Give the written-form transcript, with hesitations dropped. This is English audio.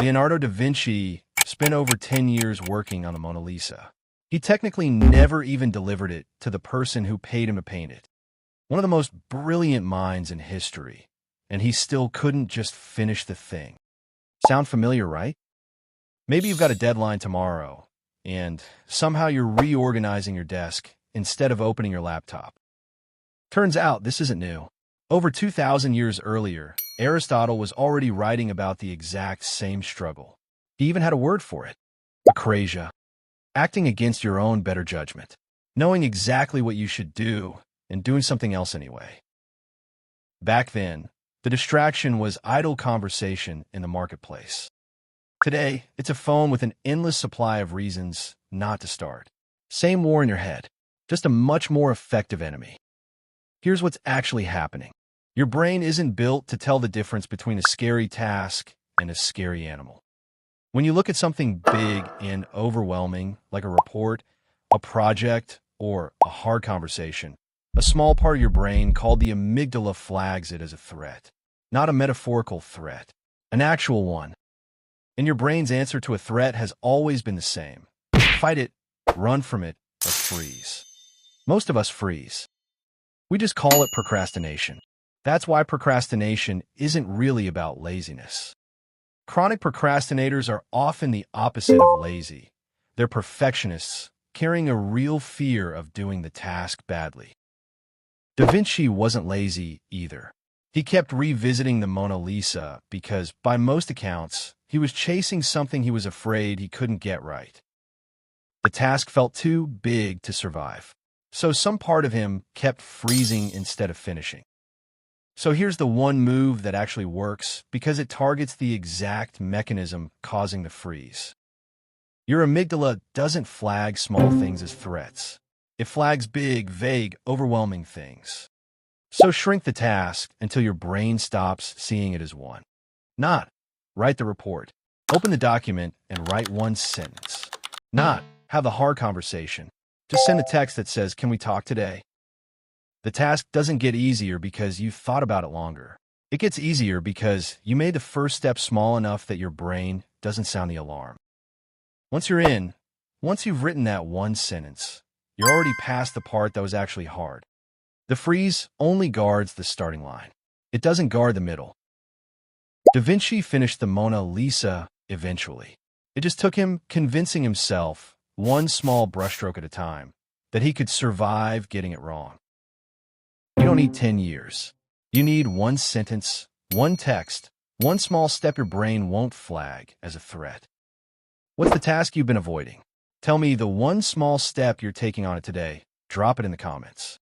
Leonardo da Vinci spent over 10 years working on the Mona Lisa. He technically never even delivered it to the person who paid him to paint it. One of the most brilliant minds in history, and he still couldn't just finish the thing. Sound familiar, right? Maybe you've got a deadline tomorrow, and somehow you're reorganizing your desk instead of opening your laptop. Turns out this isn't new. Over 2,000 years earlier, Aristotle was already writing about the exact same struggle. He even had a word for it: akrasia. Acting against your own better judgment. Knowing exactly what you should do and doing something else anyway. Back then, the distraction was idle conversation in the marketplace. Today, it's a phone with an endless supply of reasons not to start. Same war in your head, just a much more effective enemy. Here's what's actually happening. Your brain isn't built to tell the difference between a scary task and a scary animal. When you look at something big and overwhelming, like a report, a project, or a hard conversation, a small part of your brain called the amygdala flags it as a threat. Not a metaphorical threat, an actual one. And your brain's answer to a threat has always been the same: fight it, run from it, or freeze. Most of us freeze. We just call it procrastination. That's why procrastination isn't really about laziness. Chronic procrastinators are often the opposite of lazy. They're perfectionists, carrying a real fear of doing the task badly. Da Vinci wasn't lazy either. He kept revisiting the Mona Lisa because, by most accounts, he was chasing something he was afraid he couldn't get right. The task felt too big to survive, so some part of him kept freezing instead of finishing. So here's the one move that actually works because it targets the exact mechanism causing the freeze. Your amygdala doesn't flag small things as threats. It flags big, vague, overwhelming things. So shrink the task until your brain stops seeing it as one. Not, write the report. Open the document and write one sentence. Not, have the hard conversation. Just send a text that says, "Can we talk today?" The task doesn't get easier because you thought about it longer. It gets easier because you made the first step small enough that your brain doesn't sound the alarm. Once you've written that one sentence, you're already past the part that was actually hard. The freeze only guards the starting line. It doesn't guard the middle. Da Vinci finished the Mona Lisa eventually. It just took him convincing himself, one small brushstroke at a time, that he could survive getting it wrong. You don't need 10 years. You need one sentence, one text, one small step your brain won't flag as a threat. What's the task you've been avoiding? Tell me the one small step you're taking on it today. Drop it in the comments.